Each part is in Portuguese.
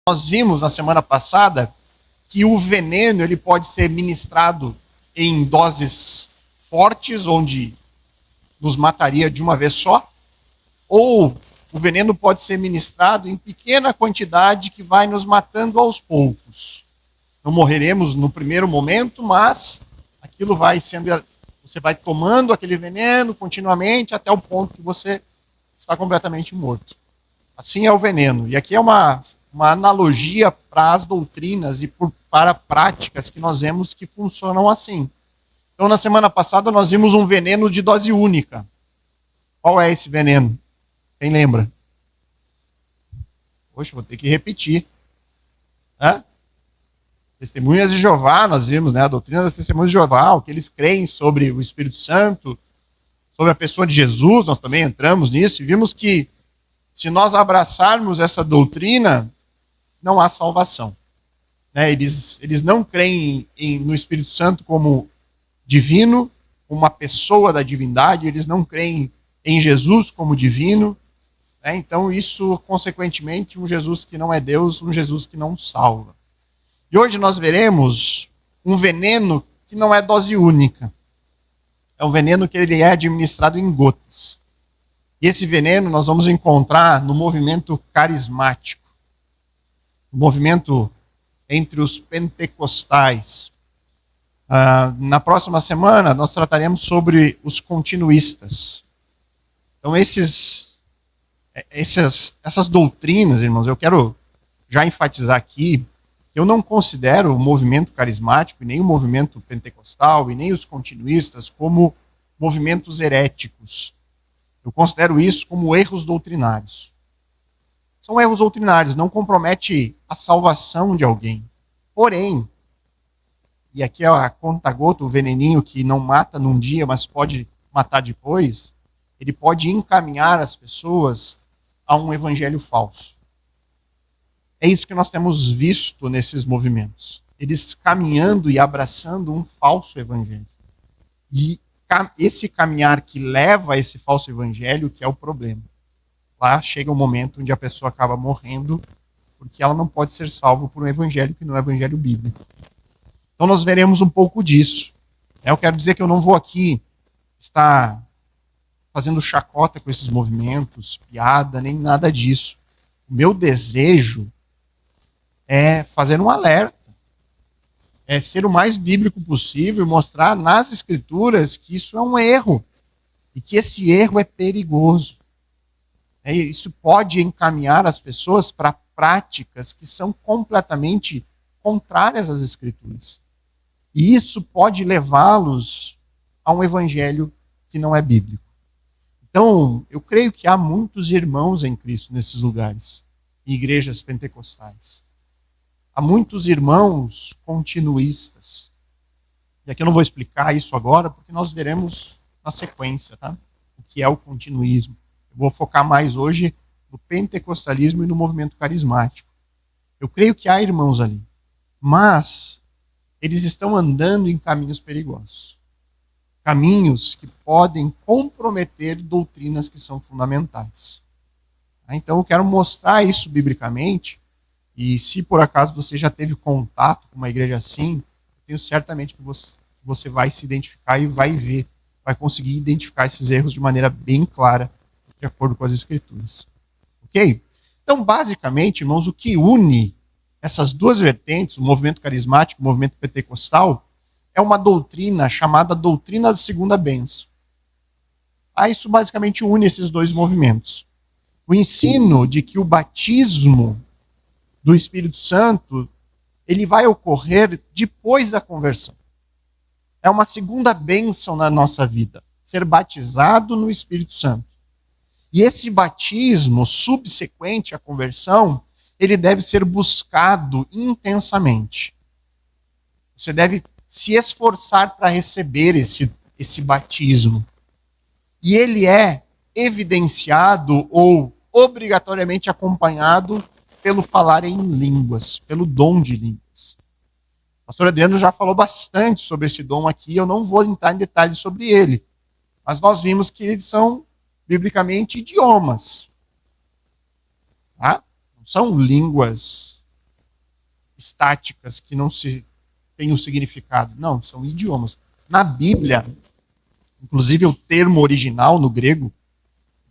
Nós vimos na semana passada que o veneno ele pode ser ministrado em doses fortes, onde nos mataria de uma vez só, ou o veneno pode ser ministrado em pequena quantidade que vai nos matando aos poucos. Não morreremos no primeiro momento, mas aquilo vai sendo, você vai tomando aquele veneno continuamente até o ponto que você está completamente morto. Assim é o veneno. E aqui é uma analogia para as doutrinas e para práticas que nós vemos que funcionam assim. Então, na semana passada, nós vimos um veneno de dose única. Qual é esse veneno? Quem lembra? Poxa, vou ter que repetir. Testemunhas de Jeová, nós vimos, né? A doutrina das testemunhas de Jeová, o que eles creem sobre o Espírito Santo, sobre a pessoa de Jesus, nós também entramos nisso e vimos que se nós abraçarmos essa doutrina, não há salvação. Né? Eles não creem no Espírito Santo como divino, uma pessoa da divindade, eles não creem em Jesus como divino. Né? Então, isso, consequentemente, um Jesus que não é Deus, um Jesus que não salva. E hoje nós veremos um veneno que não é dose única. É um veneno que ele é administrado em gotas. E esse veneno nós vamos encontrar no movimento carismático. No movimento entre os pentecostais. Na próxima semana nós trataremos sobre os continuistas. Então essas doutrinas, irmãos, eu quero já enfatizar aqui que eu não considero o movimento carismático, nem o movimento pentecostal, e nem os continuistas como movimentos heréticos. Eu considero isso como erros doutrinários. São erros doutrinários, não compromete a salvação de alguém. Porém, e aqui é a conta-gota, o veneninho que não mata num dia, mas pode matar depois, ele pode encaminhar as pessoas a um evangelho falso. É isso que nós temos visto nesses movimentos. Eles caminhando e abraçando um falso evangelho. E esse caminhar que leva a esse falso evangelho que é o problema. Lá chega um momento onde a pessoa acaba morrendo porque ela não pode ser salva por um evangelho que não é evangelho bíblico. Então nós veremos um pouco disso. Eu quero dizer que eu não vou aqui estar fazendo chacota com esses movimentos, piada, nem nada disso. O meu desejo é fazer um alerta, é ser o mais bíblico possível e mostrar nas escrituras que isso é um erro e que esse erro é perigoso. Isso pode encaminhar as pessoas para práticas que são completamente contrárias às escrituras. E isso pode levá-los a um evangelho que não é bíblico. Então, eu creio que há muitos irmãos em Cristo nesses lugares, em igrejas pentecostais. Há muitos irmãos continuistas. E aqui eu não vou explicar isso agora, porque nós veremos na sequência, tá? O que é o continuismo. Eu vou focar mais hoje no pentecostalismo e no movimento carismático. Eu creio que há irmãos ali, mas eles estão andando em caminhos perigosos. Caminhos que podem comprometer doutrinas que são fundamentais. Então eu quero mostrar isso biblicamente. E se por acaso você já teve contato com uma igreja assim, eu tenho certamente que você vai se identificar e vai ver, vai conseguir identificar esses erros de maneira bem clara, de acordo com as escrituras. Ok? Então, basicamente, irmãos, o que une essas duas vertentes, o movimento carismático e o movimento pentecostal, é uma doutrina chamada doutrina da segunda bênção. Isso basicamente une esses dois movimentos. O ensino de que o batismo do Espírito Santo, ele vai ocorrer depois da conversão. É uma segunda bênção na nossa vida, ser batizado no Espírito Santo. E esse batismo subsequente à conversão, ele deve ser buscado intensamente. Você deve se esforçar para receber esse batismo. E ele é evidenciado ou obrigatoriamente acompanhado pelo falar em línguas, pelo dom de línguas. O pastor Adriano já falou bastante sobre esse dom aqui, eu não vou entrar em detalhes sobre ele, mas nós vimos que eles são, biblicamente, idiomas. Tá? Não são línguas estáticas que não se têm um significado. Não, são idiomas. Na Bíblia, inclusive o termo original no grego,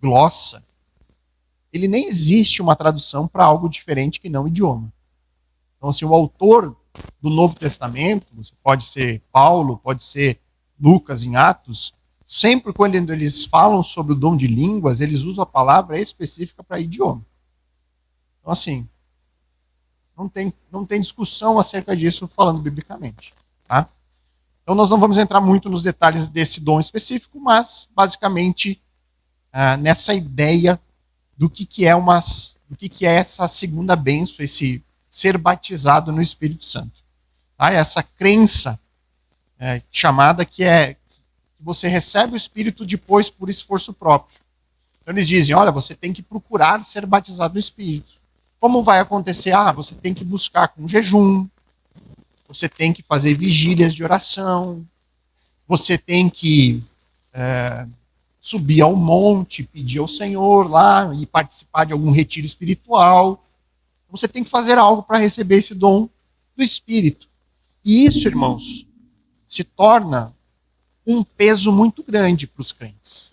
glossa, ele nem existe uma tradução para algo diferente que não idioma. Então, assim, o autor do Novo Testamento, pode ser Paulo, pode ser Lucas em Atos, sempre quando eles falam sobre o dom de línguas, eles usam a palavra específica para idioma. Então, assim, não tem discussão acerca disso falando biblicamente. Tá? Então, nós não vamos entrar muito nos detalhes desse dom específico, mas, basicamente, nessa ideia do que é essa segunda bênção, esse ser batizado no Espírito Santo. Tá? Essa crença chamada que você recebe o Espírito depois por esforço próprio. Então eles dizem, olha, você tem que procurar ser batizado no Espírito. Como vai acontecer? Você tem que buscar com jejum, você tem que fazer vigílias de oração, você tem que subir ao monte, pedir ao Senhor lá e participar de algum retiro espiritual. Você tem que fazer algo para receber esse dom do Espírito. E isso, irmãos, se torna um peso muito grande para os crentes.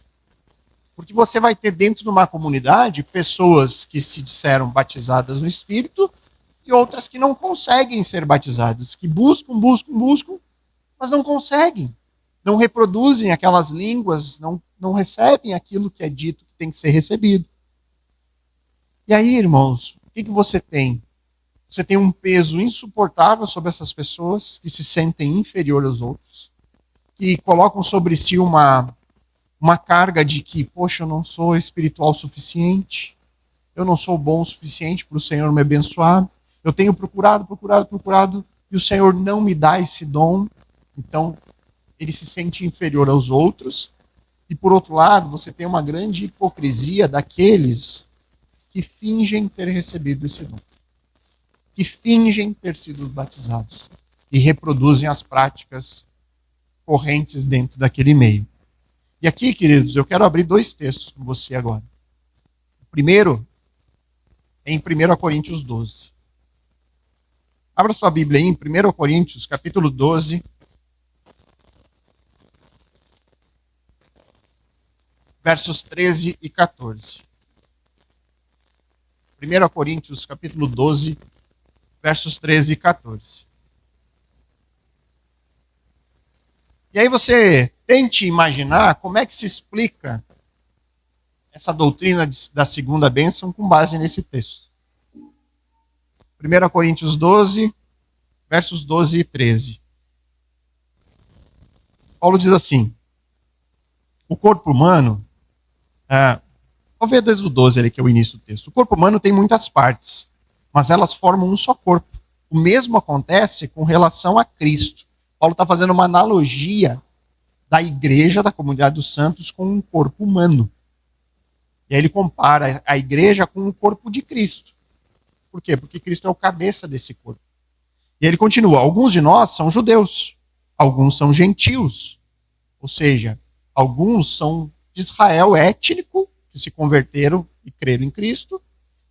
Porque você vai ter dentro de uma comunidade pessoas que se disseram batizadas no Espírito e outras que não conseguem ser batizadas, que buscam, mas não conseguem. Não reproduzem aquelas línguas, não recebem aquilo que é dito que tem que ser recebido. E aí, irmãos, o que você tem? Você tem um peso insuportável sobre essas pessoas que se sentem inferior aos outros, que colocam sobre si uma carga de que, poxa, eu não sou espiritual o suficiente, eu não sou bom o suficiente para o Senhor me abençoar, eu tenho procurado, e o Senhor não me dá esse dom, então ele se sente inferior aos outros. E por outro lado, você tem uma grande hipocrisia daqueles que fingem ter recebido esse dom, que fingem ter sido batizados e reproduzem as práticas correntes dentro daquele meio. E aqui, queridos, eu quero abrir 2 textos com você agora. O primeiro é em 1 Coríntios 12. Abra sua Bíblia aí em 1 Coríntios, capítulo 12, versos 13 e 14. 1 Coríntios, capítulo 12, versos 13 e 14. E aí você tente imaginar como é que se explica essa doutrina da segunda bênção com base nesse texto. 1 Coríntios 12, versos 12 e 13. Paulo diz assim, o corpo humano, vou ver desde o 12 ali, que é o início do texto. O corpo humano tem muitas partes, mas elas formam um só corpo. O mesmo acontece com relação a Cristo. Paulo está fazendo uma analogia da igreja, da comunidade dos santos, com um corpo humano. E aí ele compara a igreja com o corpo de Cristo. Por quê? Porque Cristo é o cabeça desse corpo. E ele continua, alguns de nós são judeus, alguns são gentios. Ou seja, alguns são de Israel étnico, que se converteram e creram em Cristo,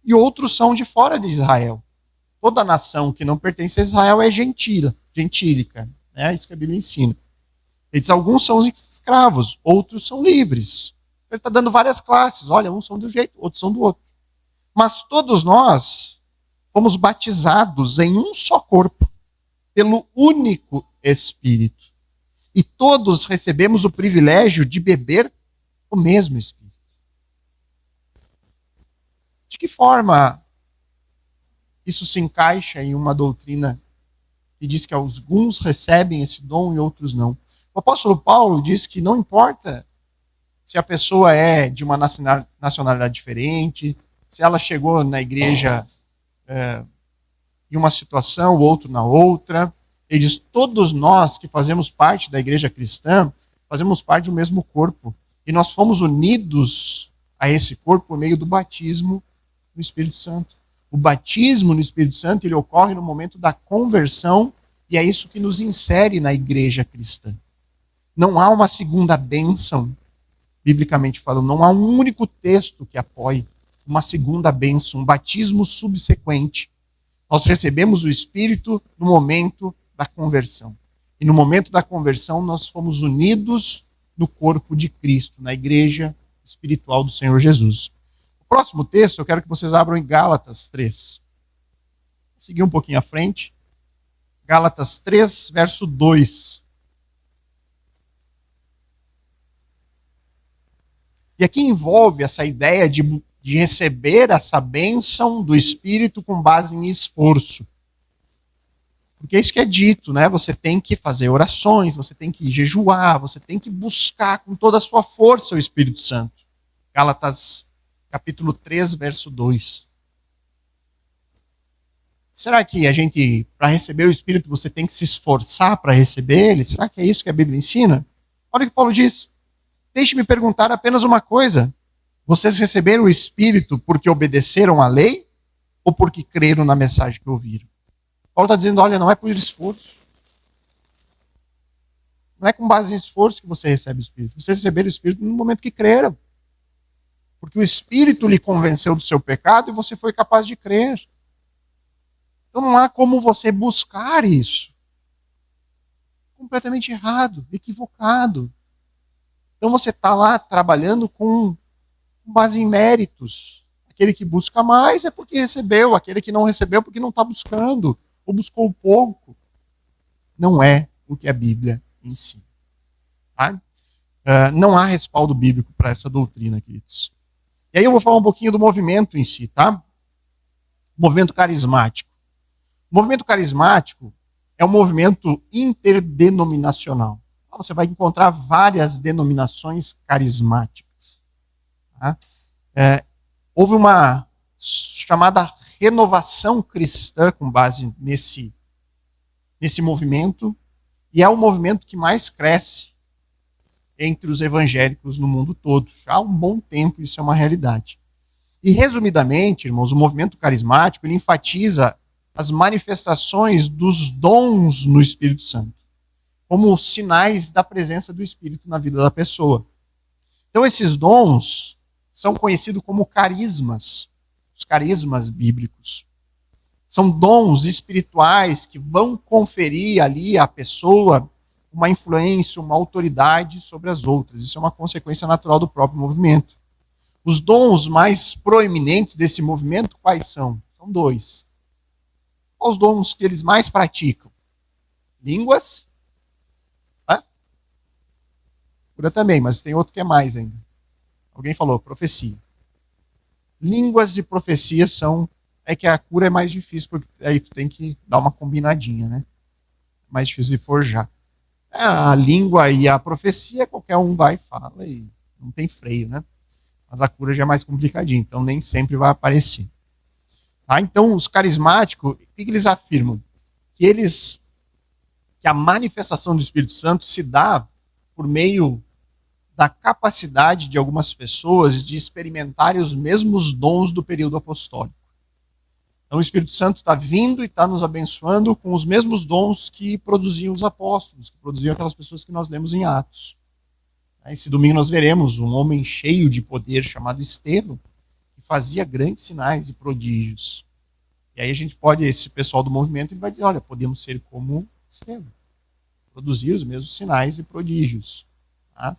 e outros são de fora de Israel. Toda nação que não pertence a Israel é gentílica. É isso que a Bíblia ensina. Ele diz, alguns são escravos, outros são livres. Ele está dando várias classes. Olha, uns são de um jeito, outros são do outro. Mas todos nós fomos batizados em um só corpo, pelo único Espírito. E todos recebemos o privilégio de beber o mesmo Espírito. De que forma isso se encaixa em uma doutrina que diz que alguns recebem esse dom e outros não? O apóstolo Paulo diz que não importa se a pessoa é de uma nacionalidade diferente, se ela chegou na igreja em uma situação, o outro na outra. Ele diz, todos nós que fazemos parte da igreja cristã, fazemos parte do mesmo corpo. E nós fomos unidos a esse corpo por meio do batismo no Espírito Santo. O batismo no Espírito Santo, ele ocorre no momento da conversão, e é isso que nos insere na igreja cristã. Não há uma segunda bênção, biblicamente falando, não há um único texto que apoie uma segunda bênção, um batismo subsequente. Nós recebemos o Espírito no momento da conversão. E no momento da conversão nós fomos unidos no corpo de Cristo, na igreja espiritual do Senhor Jesus. O próximo texto eu quero que vocês abram em Gálatas 3. Vou seguir um pouquinho à frente. Gálatas 3, verso 2. E aqui envolve essa ideia de receber essa bênção do Espírito com base em esforço. Porque é isso que é dito, né? Você tem que fazer orações, você tem que jejuar, você tem que buscar com toda a sua força o Espírito Santo. Gálatas capítulo 3, verso 2. Será que a gente, para receber o Espírito, você tem que se esforçar para receber ele? Será que é isso que a Bíblia ensina? Olha o que Paulo diz. Deixe-me perguntar apenas uma coisa. Vocês receberam o Espírito porque obedeceram à lei ou porque creram na mensagem que ouviram? Paulo está dizendo, olha, não é por esforço. Não é com base em esforço que você recebe o Espírito. Você recebeu o Espírito no momento que creram. Porque o Espírito lhe convenceu do seu pecado e você foi capaz de crer. Então não há como você buscar isso. Completamente errado, equivocado. Então você está lá trabalhando com base em méritos. Aquele que busca mais é porque recebeu, aquele que não recebeu é porque não está buscando, ou buscou pouco. Não é o que a Bíblia ensina. Tá? Não há respaldo bíblico para essa doutrina, queridos. E aí eu vou falar um pouquinho do movimento em si, tá? Movimento carismático. O movimento carismático é um movimento interdenominacional. Você vai encontrar várias denominações carismáticas. Tá? Houve uma chamada renovação cristã com base nesse movimento, e é o movimento que mais cresce entre os evangélicos no mundo todo. Já há um bom tempo isso é uma realidade. E resumidamente, irmãos, o movimento carismático ele enfatiza as manifestações dos dons no Espírito Santo, como sinais da presença do Espírito na vida da pessoa. Então esses dons são conhecidos como carismas, os carismas bíblicos. São dons espirituais que vão conferir ali à pessoa uma influência, uma autoridade sobre as outras. Isso é uma consequência natural do próprio movimento. Os dons mais proeminentes desse movimento, quais são? São dois. Quais os dons que eles mais praticam? Línguas. Cura também, mas tem outro que é mais ainda. Alguém falou, profecia. Línguas e profecia são... É que a cura é mais difícil, porque aí tu tem que dar uma combinadinha, né? Mais difícil de forjar. A língua e a profecia, qualquer um vai e fala e não tem freio, né? Mas a cura já é mais complicadinha, então nem sempre vai aparecer. Tá? Então, os carismáticos, o que eles afirmam? Que a manifestação do Espírito Santo se dá por meio da capacidade de algumas pessoas de experimentarem os mesmos dons do período apostólico. Então o Espírito Santo está vindo e está nos abençoando com os mesmos dons que produziam os apóstolos, que produziam aquelas pessoas que nós lemos em Atos. Esse domingo nós veremos um homem cheio de poder chamado Estevão, que fazia grandes sinais e prodígios. E aí a gente pode, esse pessoal do movimento, ele vai dizer, olha, podemos ser como Estevão, produzir os mesmos sinais e prodígios. Tá?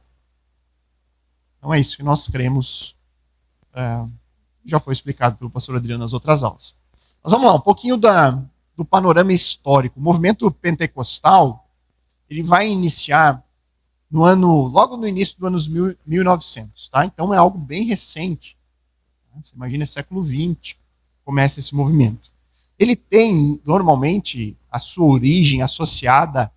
Então é isso que nós cremos, já foi explicado pelo pastor Adriano nas outras aulas. Mas vamos lá, um pouquinho do panorama histórico. O movimento pentecostal, ele vai iniciar logo no início do ano 1900, tá? Então é algo bem recente. Você imagina, século XX, começa esse movimento. Ele tem, normalmente, a sua origem associada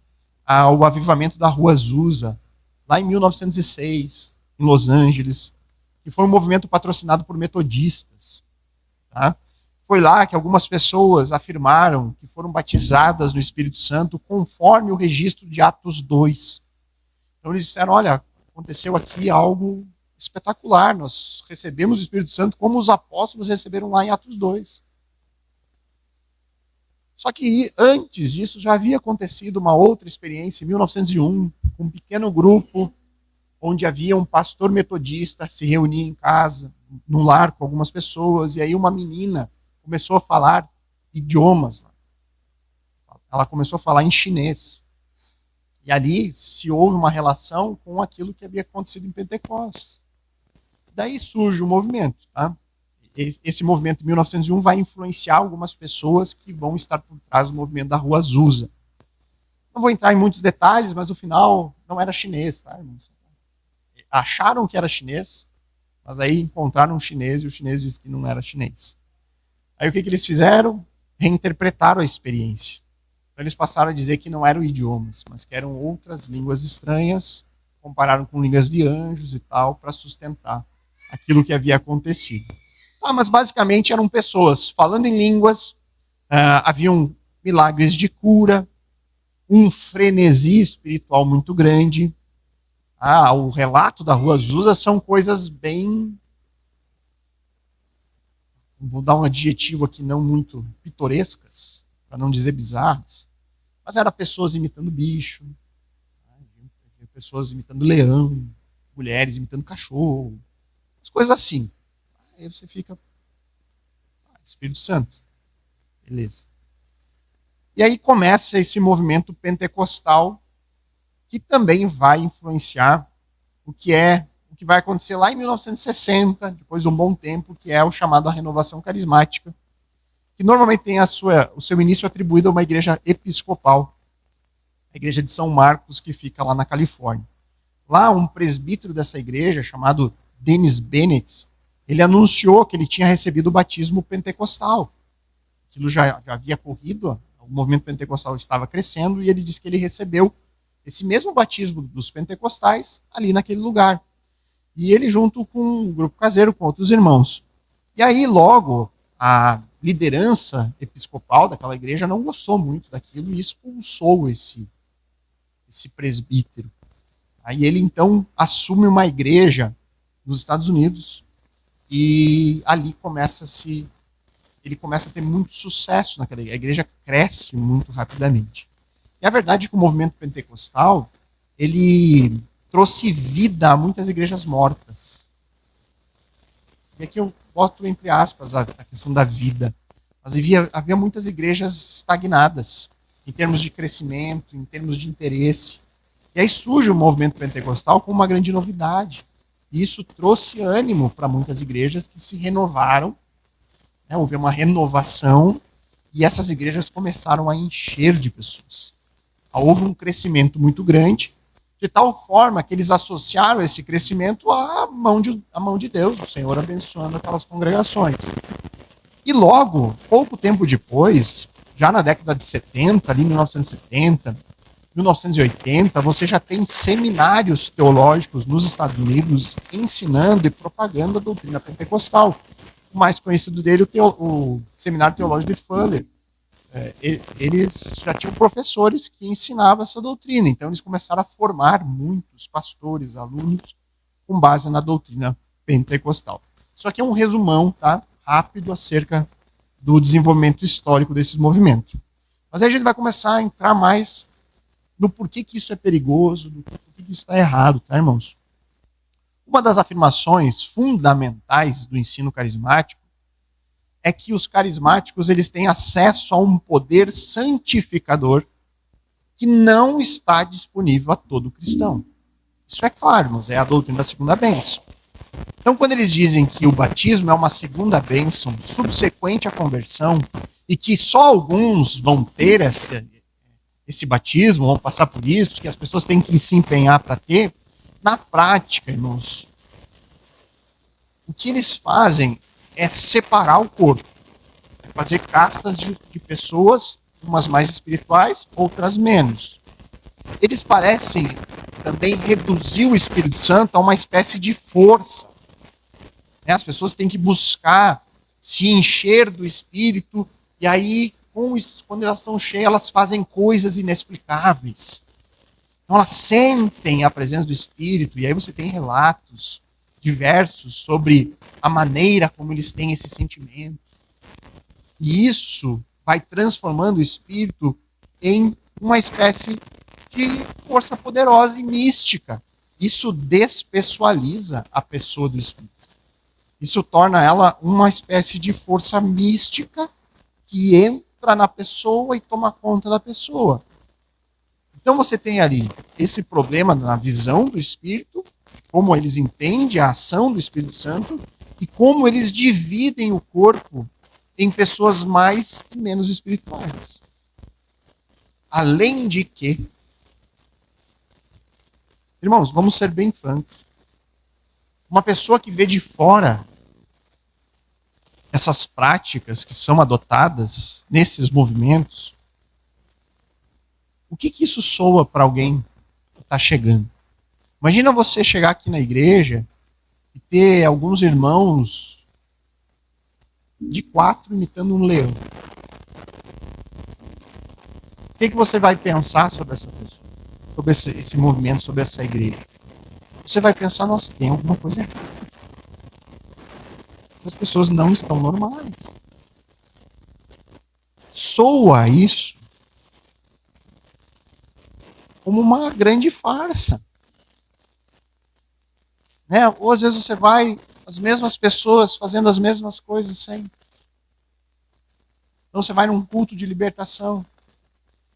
ao avivamento da Rua Azusa, lá em 1906, em Los Angeles, que foi um movimento patrocinado por metodistas. Tá? Foi lá que algumas pessoas afirmaram que foram batizadas no Espírito Santo conforme o registro de Atos 2. Então eles disseram, olha, aconteceu aqui algo espetacular, nós recebemos o Espírito Santo como os apóstolos receberam lá em Atos 2. Só que antes disso já havia acontecido uma outra experiência em 1901, com um pequeno grupo, onde havia um pastor metodista, se reunia em casa, num lar com algumas pessoas, e aí uma menina começou a falar idiomas. Ela começou a falar em chinês. E ali se houve uma relação com aquilo que havia acontecido em Pentecostes. Daí surge o movimento. Tá? Esse movimento em 1901 vai influenciar algumas pessoas que vão estar por trás do movimento da Rua Azusa. Não vou entrar em muitos detalhes, mas no final não era chinês. Tá, irmãos? Acharam que era chinês, mas aí encontraram um chinês e o chinês disse que não era chinês. Aí o que eles fizeram? Reinterpretaram a experiência. Então eles passaram a dizer que não eram idiomas, mas que eram outras línguas estranhas, compararam com línguas de anjos e tal, para sustentar aquilo que havia acontecido. Mas basicamente eram pessoas falando em línguas, haviam milagres de cura, um frenesi espiritual muito grande. O relato da Rua Azusa são coisas bem... Vou dar um adjetivo aqui não muito pitorescas, para não dizer bizarras, mas eram pessoas imitando bicho, pessoas imitando leão, mulheres imitando cachorro, as coisas assim. Aí você fica, Espírito Santo, beleza. E aí começa esse movimento pentecostal, que também vai influenciar o que vai acontecer lá em 1960, depois de um bom tempo, que é o chamado a renovação carismática, que normalmente tem o seu início atribuído a uma igreja episcopal, a igreja de São Marcos, que fica lá na Califórnia. Lá, um presbítero dessa igreja, chamado Dennis Bennett, ele anunciou que ele tinha recebido o batismo pentecostal. Aquilo já havia ocorrido, o movimento pentecostal estava crescendo, e ele disse que ele recebeu esse mesmo batismo dos pentecostais ali naquele lugar. E ele junto com um grupo caseiro, com outros irmãos. E aí, logo, a liderança episcopal daquela igreja não gostou muito daquilo e expulsou esse presbítero. Aí ele, então, assume uma igreja nos Estados Unidos e ali ele começa a ter muito sucesso naquela igreja. A igreja cresce muito rapidamente. E a verdade é que o movimento pentecostal, ele trouxe vida a muitas igrejas mortas. E aqui eu boto entre aspas a questão da vida. Mas havia muitas igrejas estagnadas, em termos de crescimento, em termos de interesse. E aí surge o movimento pentecostal como uma grande novidade. E isso trouxe ânimo para muitas igrejas que se renovaram. Houve uma renovação e essas igrejas começaram a encher de pessoas. Houve um crescimento muito grande, de tal forma que eles associaram esse crescimento à mão de Deus, o Senhor abençoando aquelas congregações. E logo, pouco tempo depois, já na década de 70, ali 1970, 1980, você já tem seminários teológicos nos Estados Unidos ensinando e propagando a doutrina pentecostal. O mais conhecido dele, o Seminário Teológico de Fuller. Eles já tinham professores que ensinavam essa doutrina, então eles começaram a formar muitos pastores, alunos, com base na doutrina pentecostal. Isso aqui é um resumão, tá? Rápido acerca do desenvolvimento histórico desses movimentos. Mas aí a gente vai começar a entrar mais no porquê que isso é perigoso, do porquê que isso está errado, tá, irmãos? Uma das afirmações fundamentais do ensino carismático é que os carismáticos eles têm acesso a um poder santificador que não está disponível a todo cristão. Isso é claro, irmãos, é a doutrina da segunda bênção. Então, quando eles dizem que o batismo é uma segunda bênção subsequente à conversão e que só alguns vão ter esse batismo, vão passar por isso, que as pessoas têm que se empenhar para ter, na prática, irmãos, o que eles fazem é separar o corpo, é fazer castas de pessoas, umas mais espirituais, outras menos. Eles parecem também reduzir o Espírito Santo a uma espécie de força. As pessoas têm que buscar se encher do Espírito, e aí, quando elas estão cheias, elas fazem coisas inexplicáveis. Então elas sentem a presença do Espírito, e aí você tem relatos diversos sobre a maneira como eles têm esse sentimento. E isso vai transformando o Espírito em uma espécie de força poderosa e mística. Isso despessoaliza a pessoa do Espírito. Isso torna ela uma espécie de força mística que entra na pessoa e toma conta da pessoa. Então você tem ali esse problema na visão do Espírito, como eles entendem a ação do Espírito Santo e como eles dividem o corpo em pessoas mais e menos espirituais. Além de que, irmãos, vamos ser bem francos, uma pessoa que vê de fora essas práticas que são adotadas nesses movimentos, o que isso soa para alguém que está chegando? Imagina você chegar aqui na igreja e ter alguns irmãos de 4 imitando um leão. O que você vai pensar sobre essa pessoa? Sobre esse movimento, sobre essa igreja? Você vai pensar, nossa, tem alguma coisa errada. As pessoas não estão normais. Soa isso como uma grande farsa. Né? Ou às vezes você vai, as mesmas pessoas fazendo as mesmas coisas sempre. Então você vai num culto de libertação.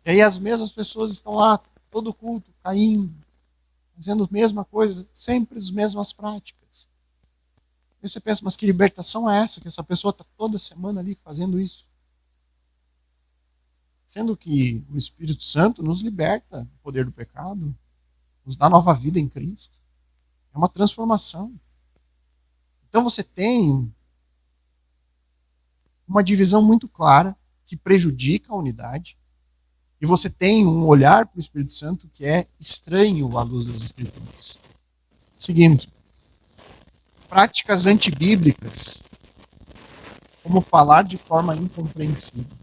E aí as mesmas pessoas estão lá, todo culto, caindo, fazendo a mesma coisa, sempre as mesmas práticas. E você pensa, mas que libertação é essa? Que essa pessoa está toda semana ali fazendo isso? Sendo que o Espírito Santo nos liberta do poder do pecado, nos dá nova vida em Cristo. É uma transformação. Então você tem uma divisão muito clara que prejudica a unidade, e você tem um olhar para o Espírito Santo que é estranho à luz das Escrituras. Seguindo, práticas antibíblicas, como falar de forma incompreensível,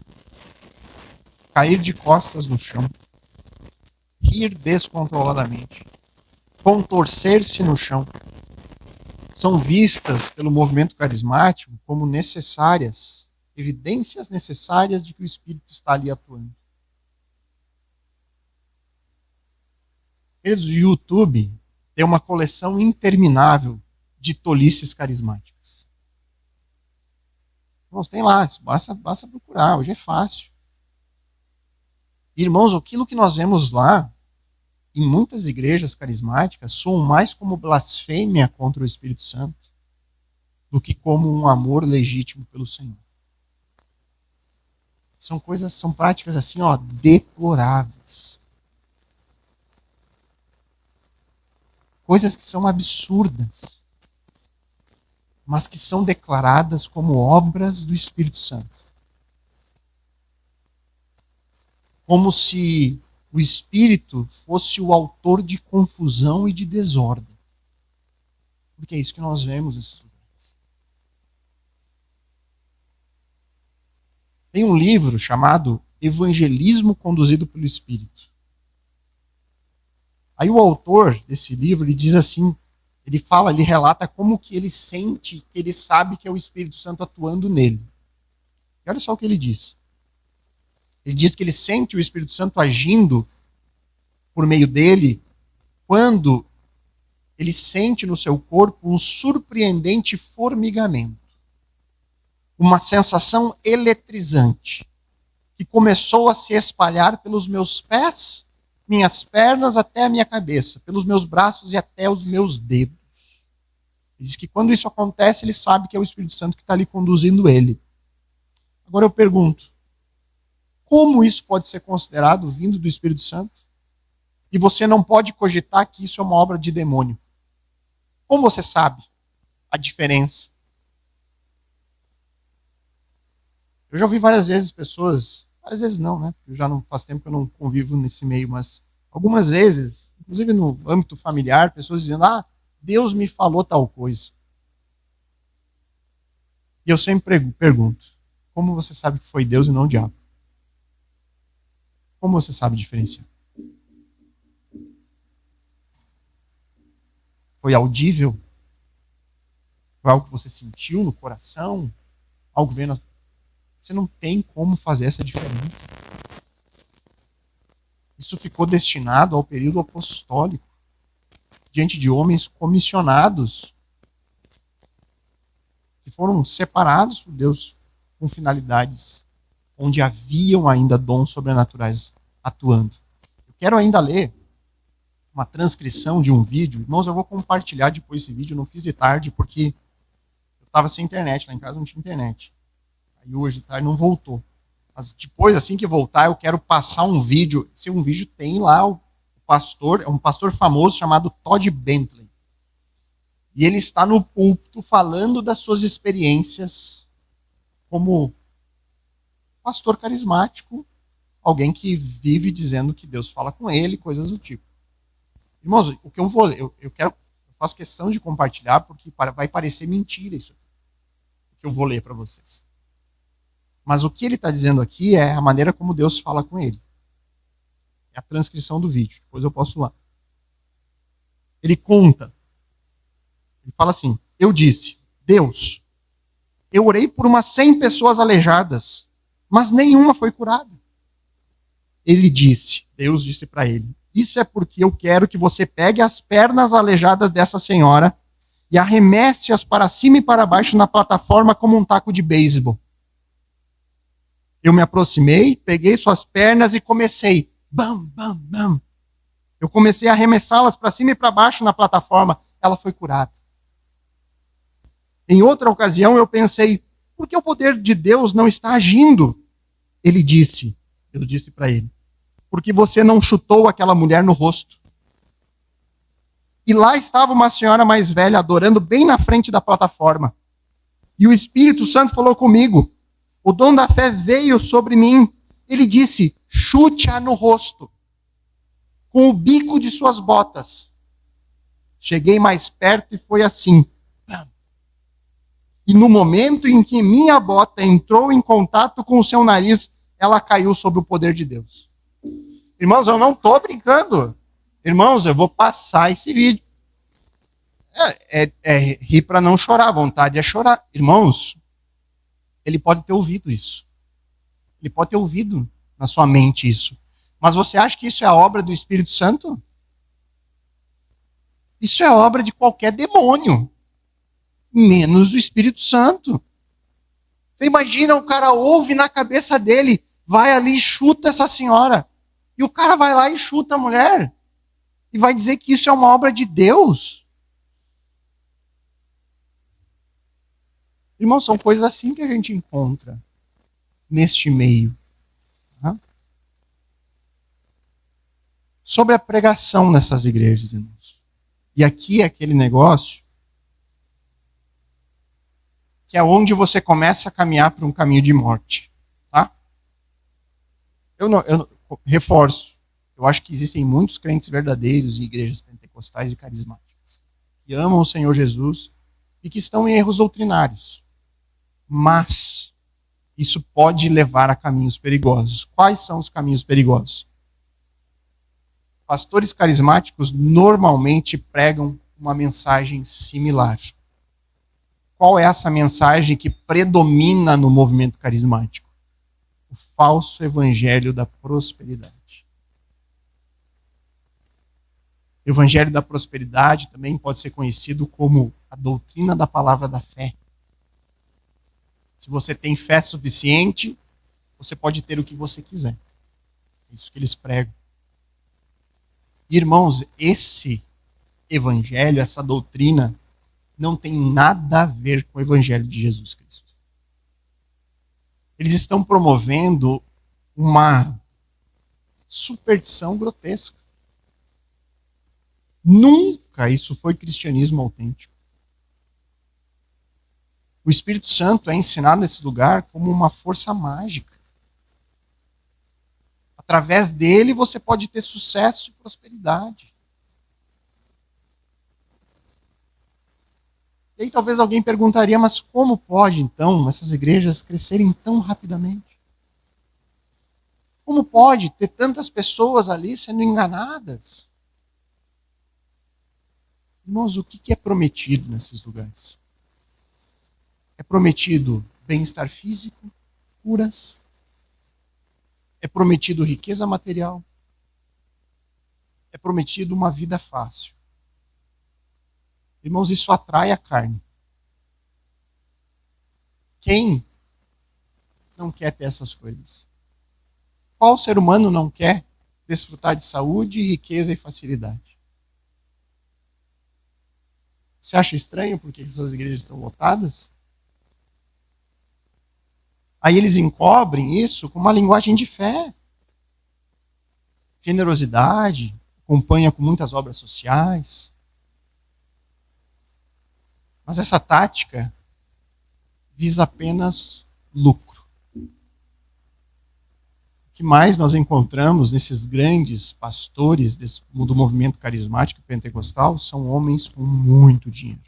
cair de costas no chão, rir descontroladamente, contorcer-se no chão, são vistas pelo movimento carismático como necessárias, evidências necessárias de que o Espírito está ali atuando. Queridos, o YouTube tem uma coleção interminável de tolices carismáticas. Irmãos, tem lá, basta procurar, hoje é fácil. Irmãos, aquilo que nós vemos lá, em muitas igrejas carismáticas, soam mais como blasfêmia contra o Espírito Santo do que como um amor legítimo pelo Senhor. São práticas assim, ó, deploráveis. Coisas que são absurdas, mas que são declaradas como obras do Espírito Santo. Como se o Espírito fosse o autor de confusão e de desordem. Porque é isso que nós vemos nesses lugares. Tem um livro chamado Evangelismo Conduzido pelo Espírito. Aí o autor desse livro, ele diz assim, ele relata como que ele sente, que ele sabe que é o Espírito Santo atuando nele. E olha só o que ele diz. Ele diz que ele sente o Espírito Santo agindo por meio dele quando ele sente no seu corpo um surpreendente formigamento. Uma sensação eletrizante que começou a se espalhar pelos meus pés, minhas pernas até a minha cabeça, pelos meus braços e até os meus dedos. Ele diz que quando isso acontece, ele sabe que é o Espírito Santo que está ali conduzindo ele. Agora eu pergunto, como isso pode ser considerado vindo do Espírito Santo? E você não pode cogitar que isso é uma obra de demônio. Como você sabe a diferença? Eu já ouvi várias vezes pessoas, várias vezes não, né? Eu já não faz tempo que eu não convivo nesse meio, mas algumas vezes, inclusive no âmbito familiar, pessoas dizendo, Deus me falou tal coisa. E eu sempre pergunto, como você sabe que foi Deus e não o diabo? Como você sabe diferenciar? Foi audível? Foi algo que você sentiu no coração? Algo vendo? Você não tem como fazer essa diferença. Isso ficou destinado ao período apostólico, diante de homens comissionados, que foram separados por Deus com finalidades onde haviam ainda dons sobrenaturais atuando. Eu quero ainda ler uma transcrição de um vídeo. Irmãos, eu vou compartilhar depois esse vídeo. Eu não fiz de tarde porque eu estava sem internet. Lá em casa não tinha internet. Aí hoje de tarde não voltou. Mas depois, assim que voltar, eu quero passar um vídeo. Esse um vídeo tem lá o pastor, é um pastor famoso chamado Todd Bentley. E ele está no púlpito falando das suas experiências como pastor carismático, alguém que vive dizendo que Deus fala com ele, coisas do tipo. Irmãos, o que eu faço questão de compartilhar porque vai parecer mentira isso aqui, o que eu vou ler para vocês. Mas o que ele está dizendo aqui é a maneira como Deus fala com ele. É a transcrição do vídeo. Depois eu posso lá. Ele conta. Ele fala assim: eu disse, Deus, eu orei por umas 100 pessoas aleijadas, mas nenhuma foi curada. Ele disse, Deus disse para ele, isso é porque eu quero que você pegue as pernas aleijadas dessa senhora e arremesse-as para cima e para baixo na plataforma como um taco de beisebol. Eu me aproximei, peguei suas pernas e comecei. Bam, bam, bam. Eu comecei a arremessá-las para cima e para baixo na plataforma. Ela foi curada. Em outra ocasião eu pensei, por que o poder de Deus não está agindo? Ele disse, eu disse para ele, porque você não chutou aquela mulher no rosto. E lá estava uma senhora mais velha adorando bem na frente da plataforma. E o Espírito Santo falou comigo. O dom da fé veio sobre mim. Ele disse, chute-a no rosto, com o bico de suas botas. Cheguei mais perto e foi assim. E no momento em que minha bota entrou em contato com o seu nariz, ela caiu sob o poder de Deus. Irmãos, eu não estou brincando. Irmãos, eu vou passar esse vídeo. É rir para não chorar, a vontade é chorar. Irmãos, ele pode ter ouvido isso. Ele pode ter ouvido na sua mente isso. Mas você acha que isso é a obra do Espírito Santo? Isso é obra de qualquer demônio. Menos do Espírito Santo. Você imagina, o cara ouve na cabeça dele, vai ali e chuta essa senhora. E o cara vai lá e chuta a mulher. E vai dizer que isso é uma obra de Deus. Irmãos, são coisas assim que a gente encontra neste meio. Tá? Sobre a pregação nessas igrejas, irmãos. E aqui é aquele negócio que é onde você começa a caminhar para um caminho de morte. Tá? Eu reforço. Eu acho que existem muitos crentes verdadeiros em igrejas pentecostais e carismáticas que amam o Senhor Jesus e que estão em erros doutrinários. Mas isso pode levar a caminhos perigosos. Quais são os caminhos perigosos? Pastores carismáticos normalmente pregam uma mensagem similar. Qual é essa mensagem que predomina no movimento carismático? O falso evangelho da prosperidade. O evangelho da prosperidade também pode ser conhecido como a doutrina da palavra da fé. Se você tem fé suficiente, você pode ter o que você quiser. É isso que eles pregam. Irmãos, esse evangelho, essa doutrina, não tem nada a ver com o evangelho de Jesus Cristo. Eles estão promovendo uma superstição grotesca. Nunca isso foi cristianismo autêntico. O Espírito Santo é ensinado nesse lugar como uma força mágica. Através dele você pode ter sucesso e prosperidade. E aí talvez alguém perguntaria, mas como pode então essas igrejas crescerem tão rapidamente? Como pode ter tantas pessoas ali sendo enganadas? Irmãos, o que é prometido nesses lugares? É prometido bem-estar físico, curas. É prometido riqueza material. É prometido uma vida fácil. Irmãos, isso atrai a carne. Quem não quer ter essas coisas? Qual ser humano não quer desfrutar de saúde, riqueza e facilidade? Você acha estranho porque essas igrejas estão lotadas? Aí eles encobrem isso com uma linguagem de fé. Generosidade, acompanha com muitas obras sociais. Mas essa tática visa apenas lucro. O que mais nós encontramos nesses grandes pastores do movimento carismático pentecostal são homens com muito dinheiro.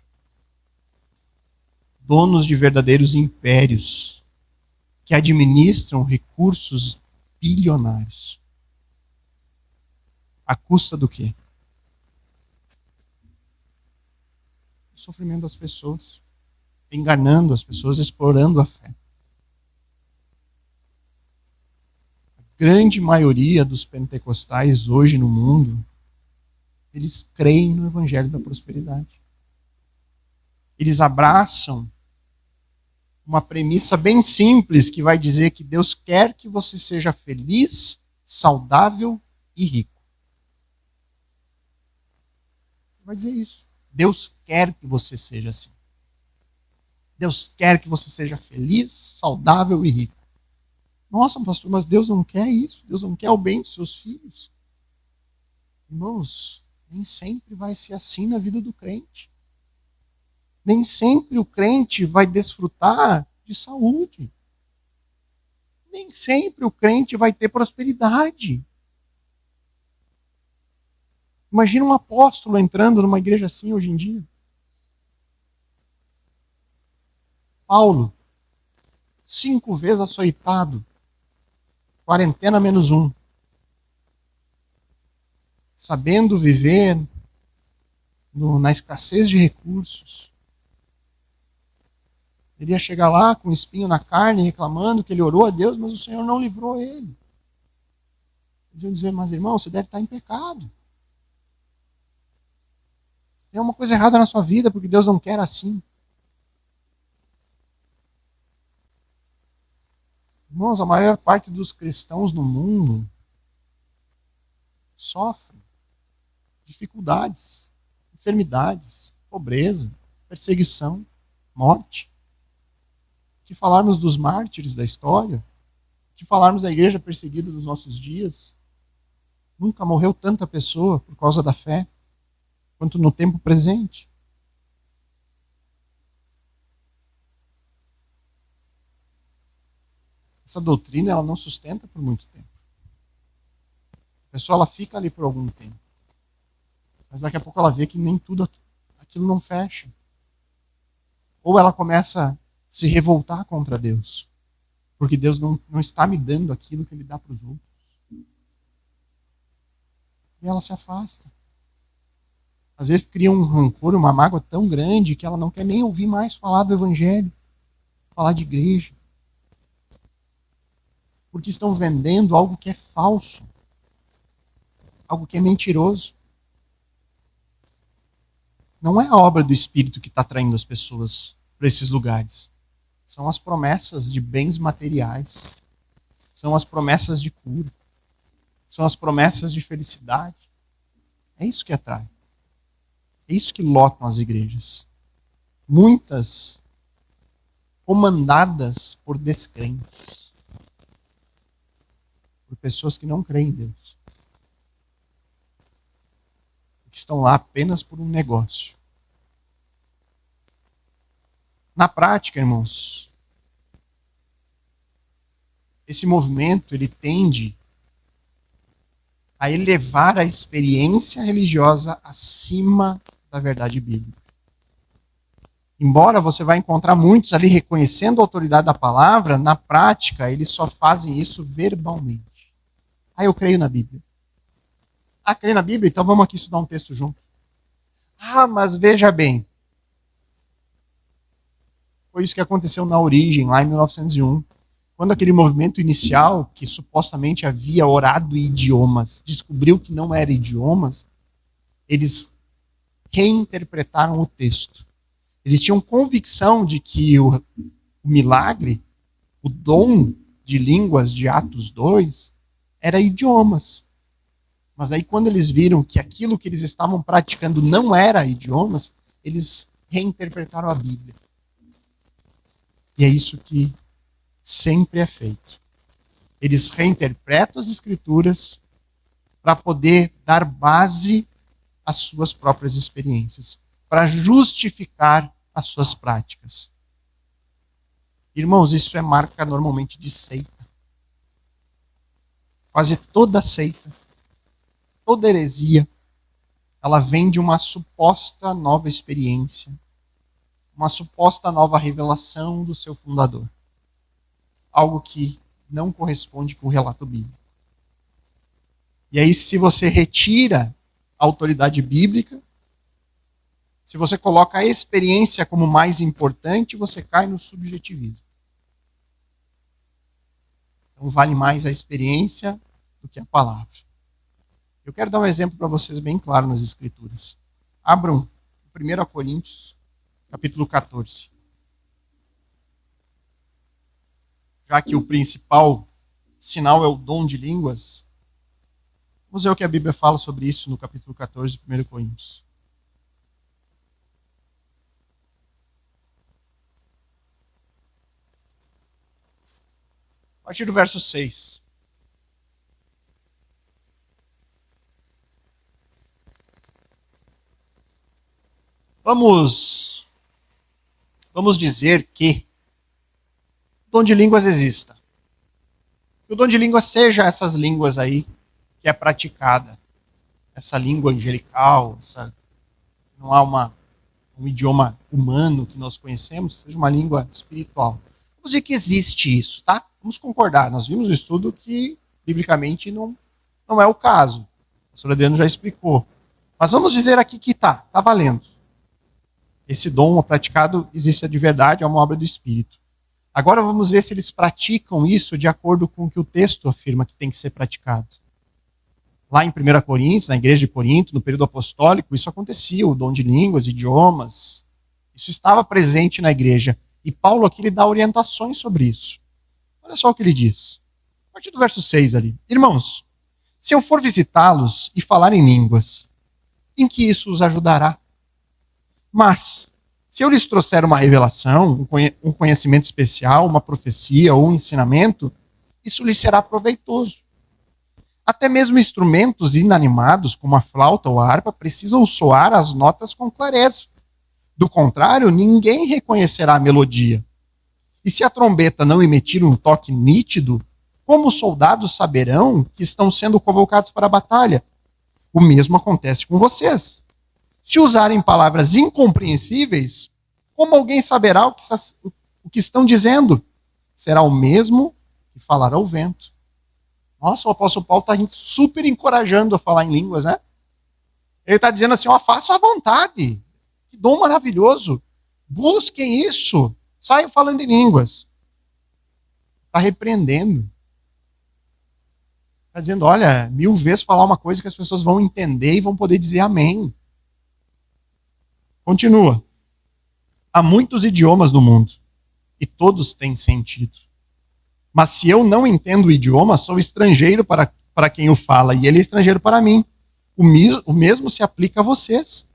Donos de verdadeiros impérios, que administram recursos bilionários. À custa do quê? O sofrimento das pessoas, enganando as pessoas, explorando a fé. A grande maioria dos pentecostais hoje no mundo, eles creem no evangelho da prosperidade. Eles abraçam uma premissa bem simples que vai dizer que Deus quer que você seja feliz, saudável e rico. Vai dizer isso. Deus quer que você seja assim. Deus quer que você seja feliz, saudável e rico. Nossa, pastor, mas Deus não quer isso. Deus não quer o bem dos seus filhos. Irmãos, nem sempre vai ser assim na vida do crente. Nem sempre o crente vai desfrutar de saúde. Nem sempre o crente vai ter prosperidade. Imagina um apóstolo entrando numa igreja assim hoje em dia. Paulo, 5 vezes açoitado, quarentena -1. Sabendo viver na escassez de recursos. Ele ia chegar lá com um espinho na carne, reclamando que ele orou a Deus, mas o Senhor não livrou ele. Eles iam dizer, mas irmão, você deve estar em pecado. Tem uma coisa errada na sua vida, porque Deus não quer assim. Irmãos, a maior parte dos cristãos no mundo sofrem dificuldades, enfermidades, pobreza, perseguição, morte. Que falarmos dos mártires da história, que falarmos da igreja perseguida dos nossos dias, nunca morreu tanta pessoa por causa da fé quanto no tempo presente. Essa doutrina ela não sustenta por muito tempo. A pessoa ela fica ali por algum tempo. Mas daqui a pouco ela vê que nem tudo aquilo não fecha. Ou ela começa a se revoltar contra Deus. Porque Deus não está me dando aquilo que Ele dá para os outros. E ela se afasta. Às vezes cria um rancor, uma mágoa tão grande que ela não quer nem ouvir mais falar do Evangelho, falar de igreja. Porque estão vendendo algo que é falso, algo que é mentiroso. Não é a obra do Espírito que está atraindo as pessoas para esses lugares. São as promessas de bens materiais, são as promessas de cura, são as promessas de felicidade. É isso que atrai. É isso que lotam as igrejas. Muitas comandadas por descrentes. Por pessoas que não creem em Deus. Que estão lá apenas por um negócio. Na prática, irmãos, esse movimento ele tende a elevar a experiência religiosa acima da verdade bíblica. Embora você vai encontrar muitos ali reconhecendo a autoridade da palavra, na prática eles só fazem isso verbalmente. Ah, eu creio na Bíblia. Ah, creio na Bíblia? Então vamos aqui estudar um texto junto. Ah, mas veja bem. Foi isso que aconteceu na origem, lá em 1901. Quando aquele movimento inicial, que supostamente havia orado idiomas, descobriu que não era idiomas, eles reinterpretaram o texto. Eles tinham convicção de que o milagre, o dom de línguas de Atos 2 era idiomas. Mas aí quando eles viram que aquilo que eles estavam praticando não era idiomas, eles reinterpretaram a Bíblia. E é isso que sempre é feito. Eles reinterpretam as Escrituras para poder dar base às suas próprias experiências, para justificar as suas práticas. Irmãos, isso é marca normalmente de seita. Quase toda seita, toda heresia, ela vem de uma suposta nova experiência, uma suposta nova revelação do seu fundador. Algo que não corresponde com o relato bíblico. E aí, se você retira a autoridade bíblica, se você coloca a experiência como mais importante, você cai no subjetivismo. Então, vale mais a experiência do que a palavra. Eu quero dar um exemplo para vocês bem claro nas Escrituras. Abram 1 Coríntios, capítulo 14. Já que o principal sinal é o dom de línguas, vamos ver o que a Bíblia fala sobre isso no capítulo 14 de 1 Coríntios. A partir do verso 6. Vamos dizer que o dom de línguas exista. Que o dom de línguas seja essas línguas aí que é praticada. Essa língua angelical, não há um idioma humano que nós conhecemos, seja uma língua espiritual. Vamos dizer que existe isso, tá? Vamos concordar. Nós vimos no estudo que, biblicamente, não é o caso. O pastor Adriano já explicou. Mas vamos dizer aqui que tá valendo. Esse dom praticado existe de verdade, é uma obra do Espírito. Agora vamos ver se eles praticam isso de acordo com o que o texto afirma que tem que ser praticado. Lá em 1 Coríntios, na igreja de Corinto, no período apostólico, isso acontecia, o dom de línguas, idiomas. Isso estava presente na igreja. E Paulo aqui lhe dá orientações sobre isso. Olha só o que ele diz. A partir do verso 6 ali. Irmãos, se eu for visitá-los e falar em línguas, em que isso os ajudará? Mas, se eu lhes trouxer uma revelação, um conhecimento especial, uma profecia ou um ensinamento, isso lhes será proveitoso. Até mesmo instrumentos inanimados, como a flauta ou a harpa, precisam soar as notas com clareza. Do contrário, ninguém reconhecerá a melodia. E se a trombeta não emitir um toque nítido, como os soldados saberão que estão sendo convocados para a batalha? O mesmo acontece com vocês. Se usarem palavras incompreensíveis, como alguém saberá o que estão dizendo? Será o mesmo que falará o vento. Nossa, o apóstolo Paulo está super encorajando a falar em línguas, né? Ele está dizendo assim, façam à vontade. Que dom maravilhoso. Busquem isso. Saiam falando em línguas. Está repreendendo. Está dizendo, olha, 1000 vezes falar uma coisa que as pessoas vão entender e vão poder dizer amém. Continua. Há muitos idiomas no mundo e todos têm sentido. Mas se eu não entendo o idioma, sou estrangeiro para quem o fala e ele é estrangeiro para mim. O mesmo se aplica a vocês.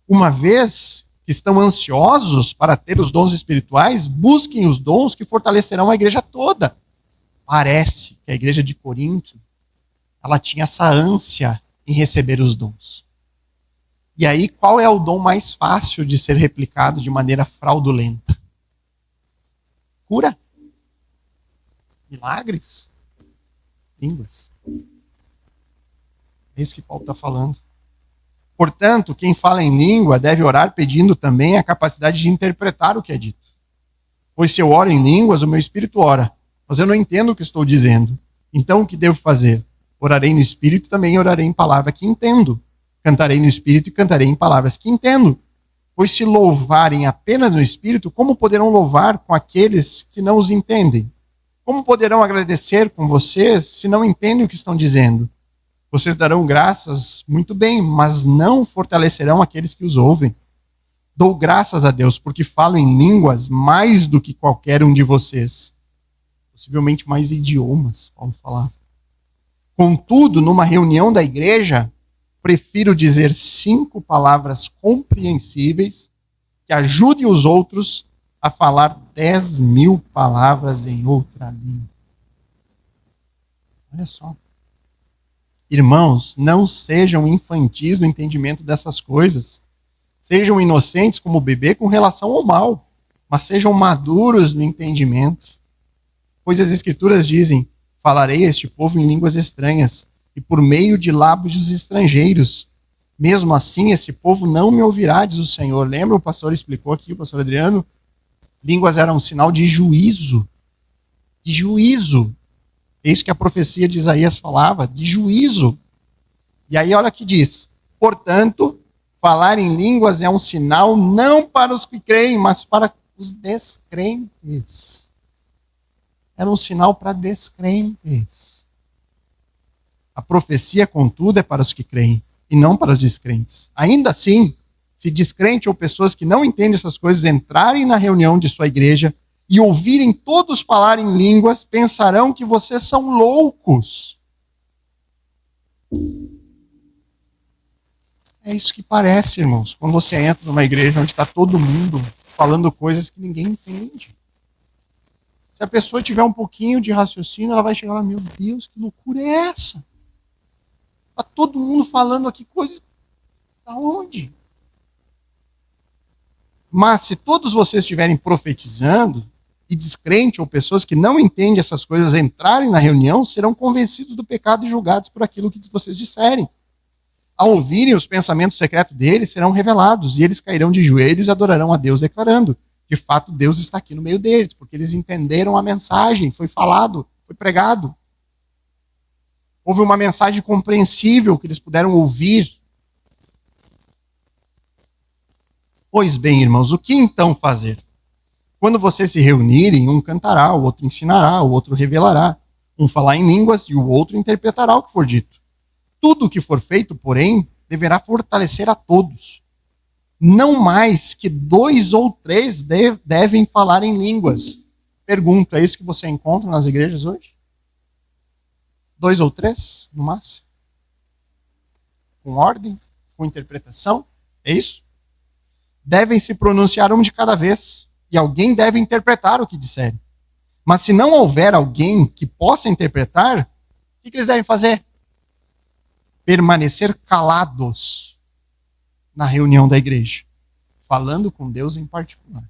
Uma vez que estão ansiosos para ter os dons espirituais, busquem os dons que fortalecerão a igreja toda. Parece que a igreja de Corinto, ela tinha essa ânsia em receber os dons. E aí, qual é o dom mais fácil de ser replicado de maneira fraudulenta? Cura? Milagres? Línguas? É isso que Paulo está falando. Portanto, quem fala em língua deve orar pedindo também a capacidade de interpretar o que é dito. Pois se eu oro em línguas, o meu espírito ora, mas eu não entendo o que estou dizendo. Então, o que devo fazer? Orarei no espírito e também orarei em palavra que entendo. Cantarei no espírito e cantarei em palavras que entendo. Pois se louvarem apenas no espírito, como poderão louvar com aqueles que não os entendem? Como poderão agradecer com vocês se não entendem o que estão dizendo? Vocês darão graças muito bem, mas não fortalecerão aqueles que os ouvem. Dou graças a Deus porque falo em línguas mais do que qualquer um de vocês. possivelmente mais idiomas, Paulo falava. Contudo, numa reunião da igreja, prefiro dizer 5 palavras compreensíveis que ajudem os outros a falar 10.000 palavras em outra língua. Olha só. Irmãos, não sejam infantis no entendimento dessas coisas. Sejam inocentes como bebê com relação ao mal, mas sejam maduros no entendimento. Pois as Escrituras dizem, falarei a este povo em línguas estranhas, e por meio de lábios estrangeiros. Mesmo assim, esse povo não me ouvirá, diz o Senhor. Lembra, o pastor explicou aqui, o pastor Adriano? Línguas eram um sinal de juízo. De juízo. É isso que a profecia de Isaías falava, de juízo. E aí olha o que diz. Portanto, falar em línguas é um sinal não para os que creem, mas para os descrentes. Era um sinal para descrentes. A profecia, contudo, é para os que creem e não para os descrentes. Ainda assim, se descrente ou pessoas que não entendem essas coisas entrarem na reunião de sua igreja e ouvirem todos falarem línguas, pensarão que vocês são loucos. É isso que parece, irmãos, quando você entra numa igreja onde está todo mundo falando coisas que ninguém entende. Se a pessoa tiver um pouquinho de raciocínio, ela vai chegar lá, meu Deus, que loucura é essa? Está todo mundo falando aqui coisas... Aonde? Mas se todos vocês estiverem profetizando, e descrente ou pessoas que não entendem essas coisas entrarem na reunião, serão convencidos do pecado e julgados por aquilo que vocês disserem. Ao ouvirem os pensamentos secretos deles, serão revelados, e eles cairão de joelhos e adorarão a Deus, declarando, de fato, Deus está aqui no meio deles, porque eles entenderam a mensagem, foi falado, foi pregado. Houve uma mensagem compreensível que eles puderam ouvir. Pois bem, irmãos, o que então fazer? Quando vocês se reunirem, um cantará, o outro ensinará, o outro revelará, um falar em línguas e o outro interpretará o que for dito. Tudo o que for feito, porém, deverá fortalecer a todos. Não mais que 2 ou 3 devem falar em línguas. Pergunto, é isso que você encontra nas igrejas hoje? 2 ou 3, no máximo? Com ordem? Com interpretação? É isso? Devem se pronunciar um de cada vez. E alguém deve interpretar o que disserem. Mas se não houver alguém que possa interpretar, o que eles devem fazer? Permanecer calados na reunião da igreja, falando com Deus em particular.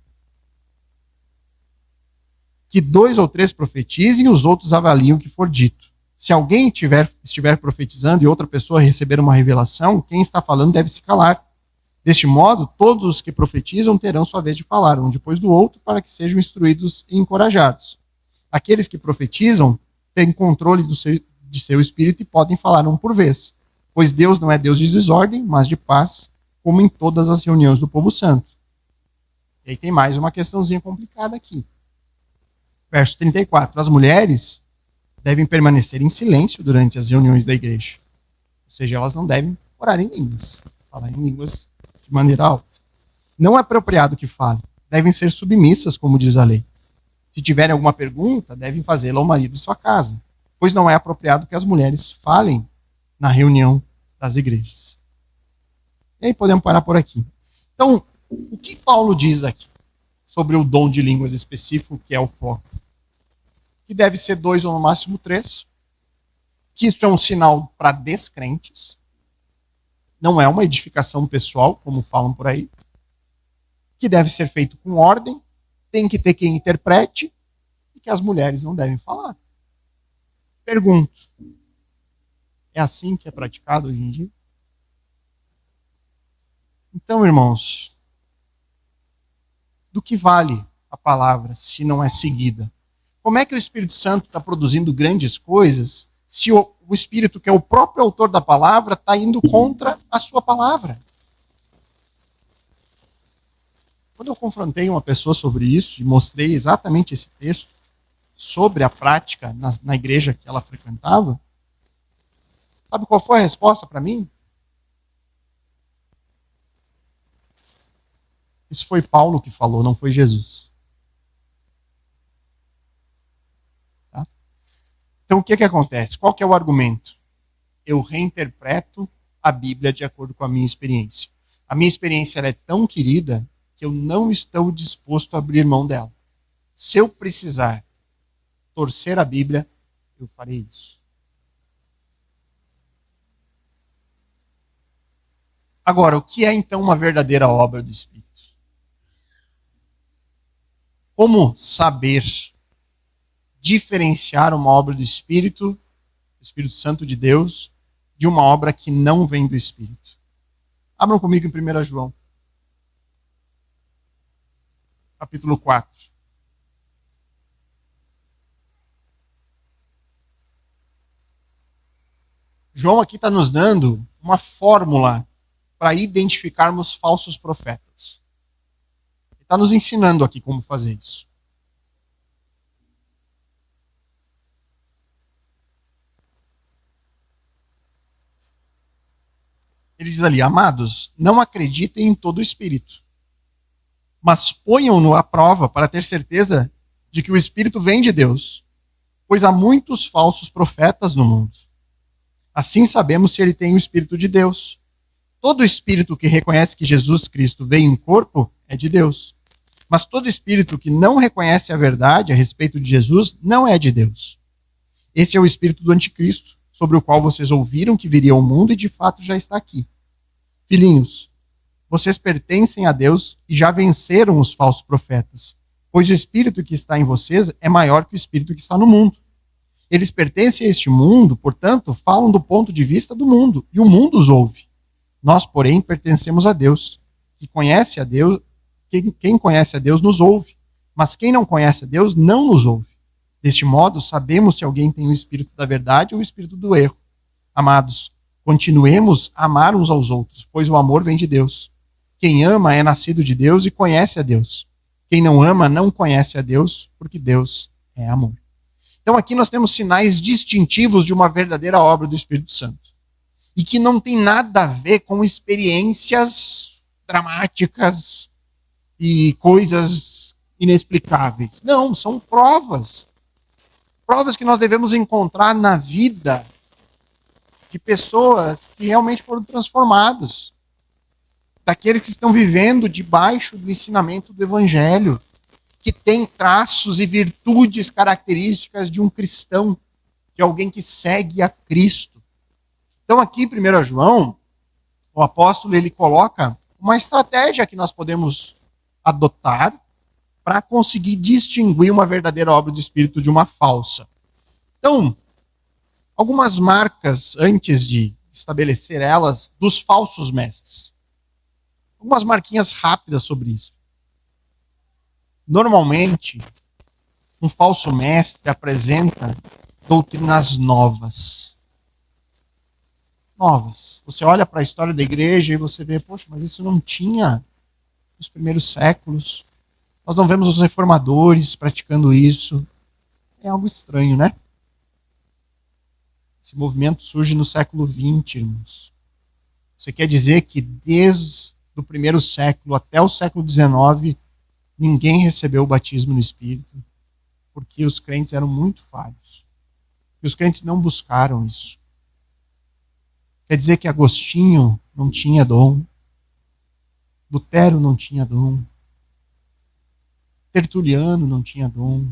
Que 2 ou 3 profetizem e os outros avaliem o que for dito. Se alguém estiver profetizando e outra pessoa receber uma revelação, quem está falando deve se calar. Deste modo, todos os que profetizam terão sua vez de falar, um depois do outro, para que sejam instruídos e encorajados. Aqueles que profetizam têm controle de seu espírito e podem falar um por vez, pois Deus não é Deus de desordem, mas de paz, como em todas as reuniões do povo santo. E aí tem mais uma questãozinha complicada aqui. Verso 34. As mulheres devem permanecer em silêncio durante as reuniões da igreja. Ou seja, elas não devem orar em línguas, falar em línguas de maneira alta. Não é apropriado que falem. Devem ser submissas, como diz a lei. Se tiverem alguma pergunta, devem fazê-la ao marido de sua casa, pois não é apropriado que as mulheres falem na reunião das igrejas. E aí podemos parar por aqui. Então, o que Paulo diz aqui sobre o dom de línguas específico, que é o foco? Que deve ser 2 ou no máximo 3. Que isso é um sinal para descrentes. Não é uma edificação pessoal, como falam por aí. Que deve ser feito com ordem. Tem que ter quem interprete. E que as mulheres não devem falar. Pergunto. É assim que é praticado hoje em dia? Então, irmãos, do que vale a palavra se não é seguida? Como é que o Espírito Santo está produzindo grandes coisas se o Espírito, que é o próprio autor da palavra, está indo contra a sua palavra? Quando eu confrontei uma pessoa sobre isso e mostrei exatamente esse texto sobre a prática na igreja que ela frequentava, sabe qual foi a resposta para mim? Isso foi Paulo que falou, não foi Jesus. Então, o que acontece? Qual que é o argumento? Eu reinterpreto a Bíblia de acordo com a minha experiência. A minha experiência ela é tão querida que eu não estou disposto a abrir mão dela. Se eu precisar torcer a Bíblia, eu farei isso. Agora, o que é então uma verdadeira obra do Espírito? Como saber diferenciar uma obra do Espírito Santo de Deus, de uma obra que não vem do Espírito? Abram comigo em 1 João, capítulo 4. João aqui está nos dando uma fórmula para identificarmos falsos profetas. Ele está nos ensinando aqui como fazer isso. Ele diz ali: amados, não acreditem em todo o Espírito, mas ponham-no à prova para ter certeza de que o Espírito vem de Deus, pois há muitos falsos profetas no mundo. Assim sabemos se ele tem o Espírito de Deus. Todo espírito que reconhece que Jesus Cristo veio em corpo é de Deus. Mas todo espírito que não reconhece a verdade a respeito de Jesus não é de Deus. Esse é o espírito do anticristo, sobre o qual vocês ouviram que viria ao mundo e de fato já está aqui. Filhinhos, vocês pertencem a Deus e já venceram os falsos profetas, pois o espírito que está em vocês é maior que o espírito que está no mundo. Eles pertencem a este mundo, portanto, falam do ponto de vista do mundo, e o mundo os ouve. Nós, porém, pertencemos a Deus. Quem conhece a Deus nos ouve, mas quem não conhece a Deus não nos ouve. Deste modo, sabemos se alguém tem o espírito da verdade ou o espírito do erro. Amados, continuemos a amar uns aos outros, pois o amor vem de Deus. Quem ama é nascido de Deus e conhece a Deus. Quem não ama não conhece a Deus, porque Deus é amor. Então aqui nós temos sinais distintivos de uma verdadeira obra do Espírito Santo. E que não tem nada a ver com experiências dramáticas e coisas inexplicáveis. Não, são provas. Provas que nós devemos encontrar na vida de pessoas que realmente foram transformadas. Daqueles que estão vivendo debaixo do ensinamento do Evangelho, que tem traços e virtudes características de um cristão, de alguém que segue a Cristo. Então aqui em 1 João, o apóstolo ele coloca uma estratégia que nós podemos adotar para conseguir distinguir uma verdadeira obra do Espírito de uma falsa. Então, algumas marcas antes de estabelecer elas dos falsos mestres. Algumas marquinhas rápidas sobre isso. Normalmente, um falso mestre apresenta doutrinas novas. Novas. Você olha para a história da igreja e você vê, poxa, mas isso não tinha nos primeiros séculos. Nós não vemos os reformadores praticando isso. É algo estranho, né? Esse movimento surge no século XX, irmãos. Você quer dizer que desde o primeiro século até o século XIX, ninguém recebeu o batismo no Espírito, porque os crentes eram muito falhos. E os crentes não buscaram isso. Quer dizer que Agostinho não tinha dom, Lutero não tinha dom, Tertuliano não tinha dom,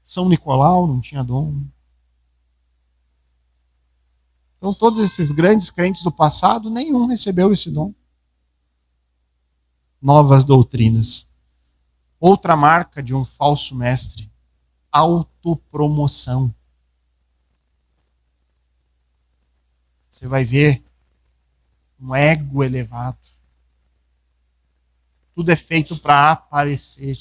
São Nicolau não tinha dom. Então todos esses grandes crentes do passado, nenhum recebeu esse dom. Novas doutrinas. Outra marca de um falso mestre, autopromoção. Você vai ver um ego elevado. Tudo é feito para aparecer.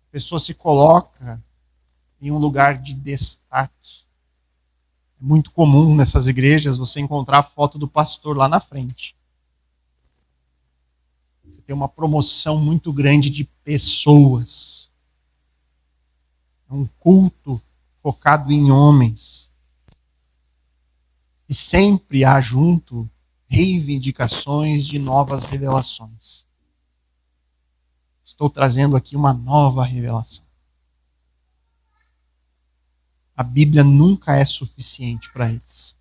A pessoa se coloca em um lugar de destaque. É muito comum nessas igrejas você encontrar a foto do pastor lá na frente. Você tem uma promoção muito grande de pessoas. É um culto focado em homens. E sempre há junto reivindicações de novas revelações. Estou trazendo aqui uma nova revelação. a Bíblia nunca é suficiente para eles.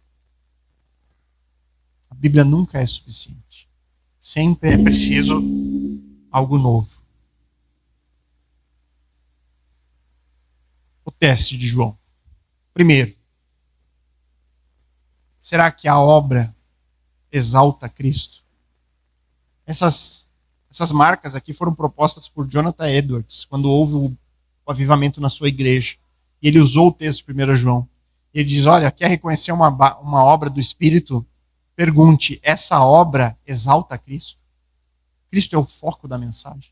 A Bíblia nunca é suficiente. Sempre é preciso algo novo. O teste de João. Primeiro, será que a obra exalta Cristo? Essas marcas aqui foram propostas por Jonathan Edwards, quando houve o avivamento na sua igreja. E ele usou o texto de 1 João. Ele diz, olha, quer reconhecer uma obra do Espírito? Pergunte, essa obra exalta Cristo? Cristo é o foco da mensagem.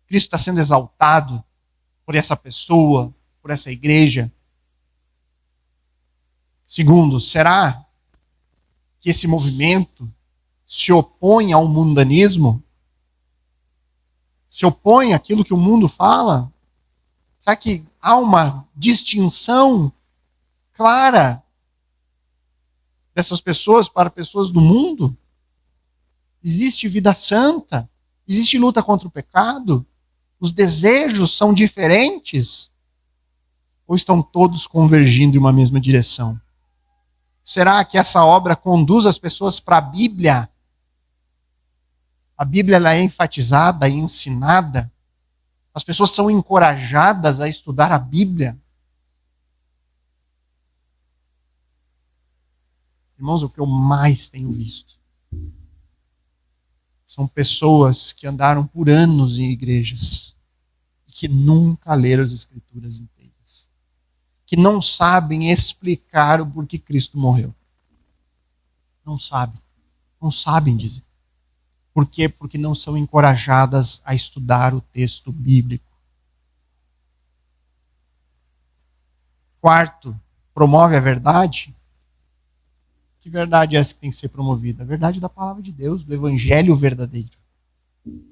Cristo está sendo exaltado por essa pessoa, por essa igreja. Segundo, será que esse movimento se opõe ao mundanismo? Se opõe àquilo que o mundo fala? Será que há uma distinção clara dessas pessoas para pessoas do mundo? Existe vida santa? Existe luta contra o pecado? Os desejos são diferentes? Ou estão todos convergindo em uma mesma direção? Será que essa obra conduz as pessoas para a Bíblia? A Bíblia ela é enfatizada e ensinada. As pessoas são encorajadas a estudar a Bíblia. Irmãos, o que eu mais tenho visto são pessoas que andaram por anos em igrejas e que nunca leram as Escrituras inteiras. Que não sabem explicar o porquê Cristo morreu. Não sabem. Não sabem dizer. Por quê? Porque não são encorajadas a estudar o texto bíblico. Quarto, promove a verdade. Que verdade é essa que tem que ser promovida? A verdade da palavra de Deus, do evangelho verdadeiro. E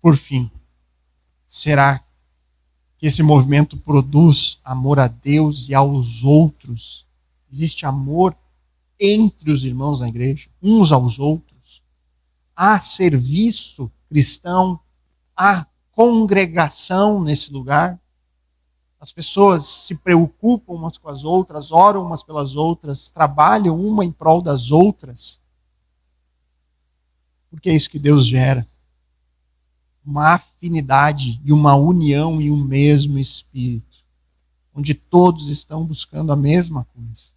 por fim, será que esse movimento produz amor a Deus e aos outros? Existe amor entre os irmãos na igreja, uns aos outros? Há serviço cristão? Há congregação nesse lugar? As pessoas se preocupam umas com as outras, oram umas pelas outras, trabalham uma em prol das outras. Porque é isso que Deus gera. Uma afinidade e uma união em um mesmo Espírito, onde todos estão buscando a mesma coisa.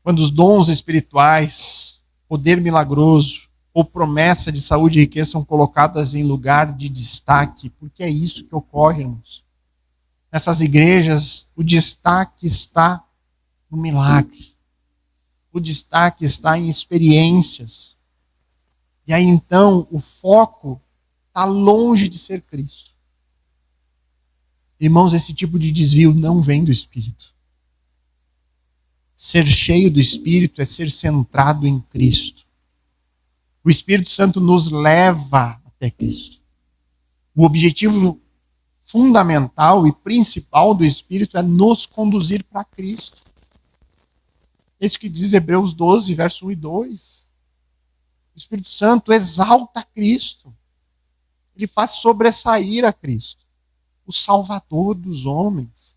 Quando os dons espirituais, poder milagroso, ou promessa de saúde e riqueza são colocadas em lugar de destaque, porque é isso que ocorre, irmãos. Nessas igrejas, o destaque está no milagre. O destaque está em experiências. E aí então o foco está longe de ser Cristo. Irmãos, esse tipo de desvio não vem do Espírito. Ser cheio do Espírito é ser centrado em Cristo. O Espírito Santo nos leva até Cristo. O objetivo fundamental e principal do Espírito é nos conduzir para Cristo. É isso que diz Hebreus 12, verso 1 e 2. O Espírito Santo exalta Cristo. Ele faz sobressair a Cristo, o Salvador dos homens.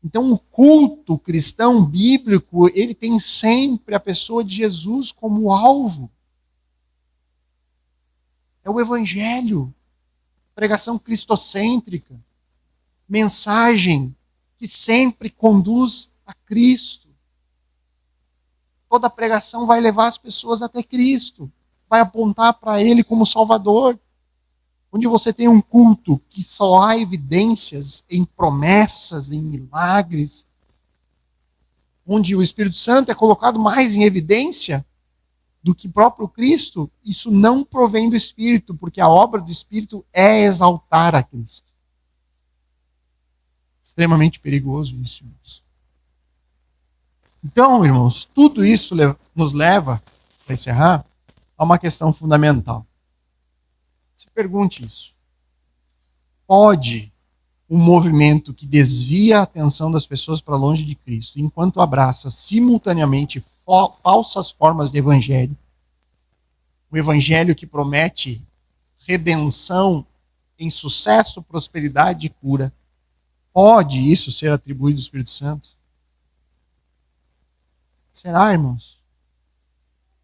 Então o culto cristão bíblico, ele tem sempre a pessoa de Jesus como alvo. É o Evangelho, pregação cristocêntrica, mensagem que sempre conduz a Cristo. Toda pregação vai levar as pessoas até Cristo, vai apontar para Ele como Salvador. Onde você tem um culto que só há evidências em promessas, em milagres, onde o Espírito Santo é colocado mais em evidência do que próprio Cristo, isso não provém do Espírito, porque a obra do Espírito é exaltar a Cristo. Extremamente perigoso isso, irmãos. Então, irmãos, tudo isso nos leva, para encerrar, a uma questão fundamental. Se pergunte isso. Pode um movimento que desvia a atenção das pessoas para longe de Cristo, enquanto abraça simultaneamente falsas formas de evangelho, o evangelho que promete redenção em sucesso, prosperidade e cura. Pode isso ser atribuído ao Espírito Santo? Será, irmãos?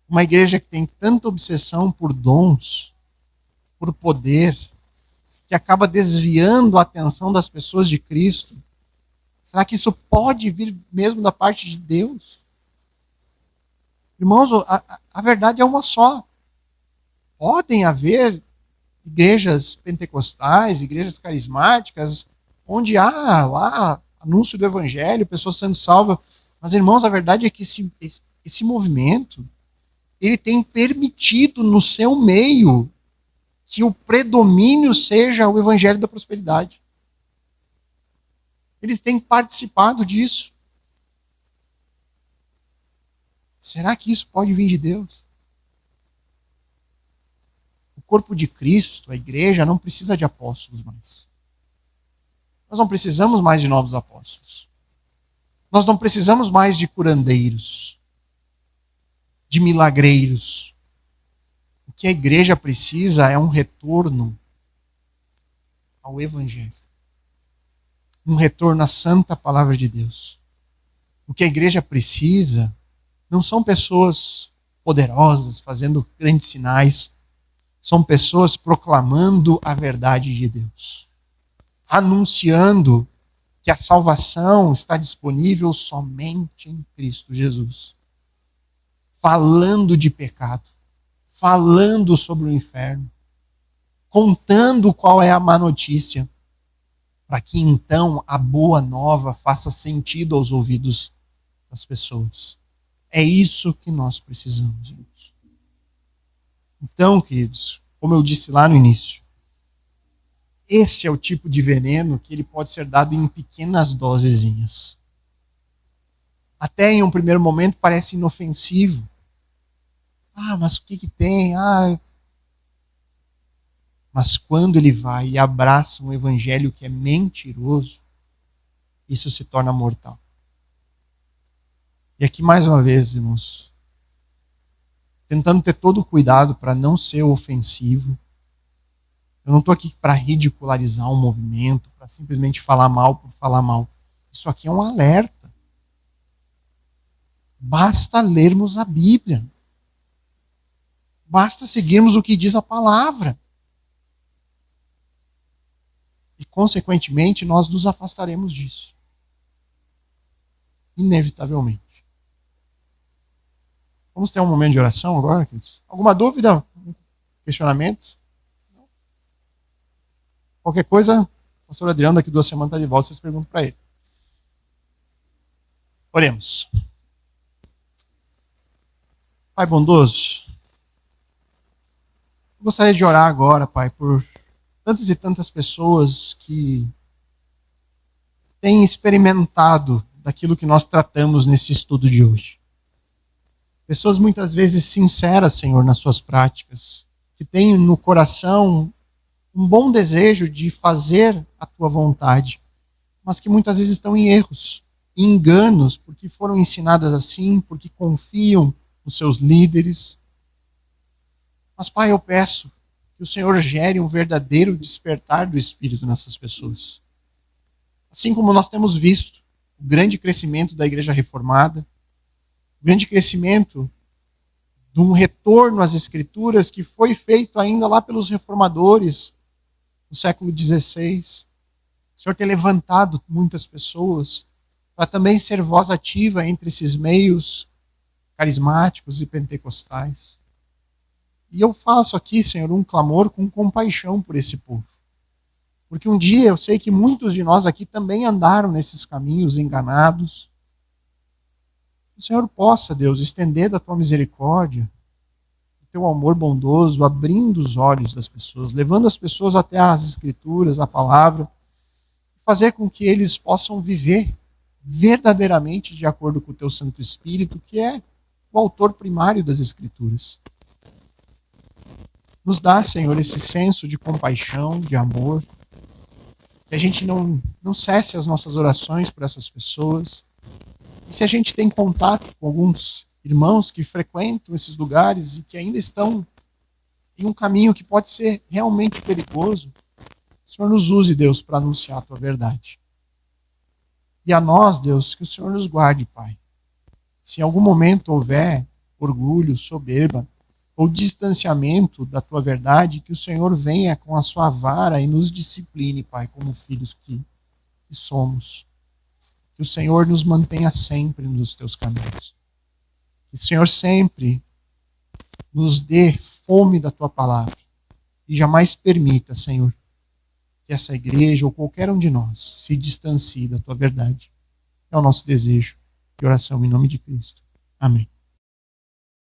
Uma igreja que tem tanta obsessão por dons, por poder, que acaba desviando a atenção das pessoas de Cristo. Será que isso pode vir mesmo da parte de Deus? Irmãos, a verdade é uma só. Podem haver igrejas pentecostais, igrejas carismáticas, onde há lá anúncio do evangelho, pessoas sendo salvas. Mas, irmãos, a verdade é que esse movimento, ele tem permitido no seu meio que o predomínio seja o evangelho da prosperidade. Eles têm participado disso. Será que isso pode vir de Deus? O corpo de Cristo, a igreja, não precisa de apóstolos mais. Nós não precisamos mais de novos apóstolos. Nós não precisamos mais de curandeiros, de milagreiros. O que a igreja precisa é um retorno ao Evangelho. Um retorno à santa palavra de Deus. O que a igreja precisa não são pessoas poderosas fazendo grandes sinais. São pessoas proclamando a verdade de Deus. Anunciando que a salvação está disponível somente em Cristo Jesus. Falando de pecado. Falando sobre o inferno. Contando qual é a má notícia. Para que então a boa nova faça sentido aos ouvidos das pessoas. É isso que nós precisamos, irmãos. Então, queridos, como eu disse lá no início, esse é o tipo de veneno que ele pode ser dado em pequenas dosezinhas. Até em um primeiro momento parece inofensivo. Mas o que tem? Mas quando ele vai e abraça um evangelho que é mentiroso, isso se torna mortal. E aqui mais uma vez, irmãos, tentando ter todo o cuidado para não ser ofensivo. Eu não estou aqui para ridicularizar um movimento, para simplesmente falar mal por falar mal. Isso aqui é um alerta. Basta lermos a Bíblia. Basta seguirmos o que diz a palavra. E, consequentemente, nós nos afastaremos disso. Inevitavelmente. Vamos ter um momento de oração agora, queridos? Alguma dúvida? Questionamento? Qualquer coisa, o pastor Adriano daqui 2 semanas está de volta, vocês perguntam para ele. Oremos. Pai bondoso, eu gostaria de orar agora, Pai, por tantas e tantas pessoas que têm experimentado daquilo que nós tratamos nesse estudo de hoje. Pessoas muitas vezes sinceras, Senhor, nas suas práticas, que têm no coração um bom desejo de fazer a tua vontade, mas que muitas vezes estão em erros, em enganos, porque foram ensinadas assim, porque confiam nos seus líderes. Mas, Pai, eu peço que o Senhor gere um verdadeiro despertar do Espírito nessas pessoas. Assim como nós temos visto o grande crescimento da Igreja Reformada, o grande crescimento de um retorno às Escrituras que foi feito ainda lá pelos reformadores no século XVI. O Senhor tem levantado muitas pessoas para também ser voz ativa entre esses meios carismáticos e pentecostais. E eu faço aqui, Senhor, um clamor com compaixão por esse povo. Porque um dia eu sei que muitos de nós aqui também andaram nesses caminhos enganados. O Senhor possa, Deus, estender da tua misericórdia, do teu amor bondoso, abrindo os olhos das pessoas, levando as pessoas até as Escrituras, a palavra, fazer com que eles possam viver verdadeiramente de acordo com o teu Santo Espírito, que é o autor primário das Escrituras. Nos dá, Senhor, esse senso de compaixão, de amor, que a gente não cesse as nossas orações por essas pessoas. E se a gente tem contato com alguns irmãos que frequentam esses lugares e que ainda estão em um caminho que pode ser realmente perigoso, O Senhor nos use, Deus, para anunciar a tua verdade. E a nós, Deus, que o Senhor nos guarde, Pai. Se em algum momento houver orgulho, soberba ou distanciamento da tua verdade, que o Senhor venha com a sua vara e nos discipline, Pai, como filhos que somos. Que o Senhor nos mantenha sempre nos teus caminhos. Que o Senhor sempre nos dê fome da tua palavra. E jamais permita, Senhor, que essa igreja ou qualquer um de nós se distancie da tua verdade. É o nosso desejo e oração em nome de Cristo. Amém.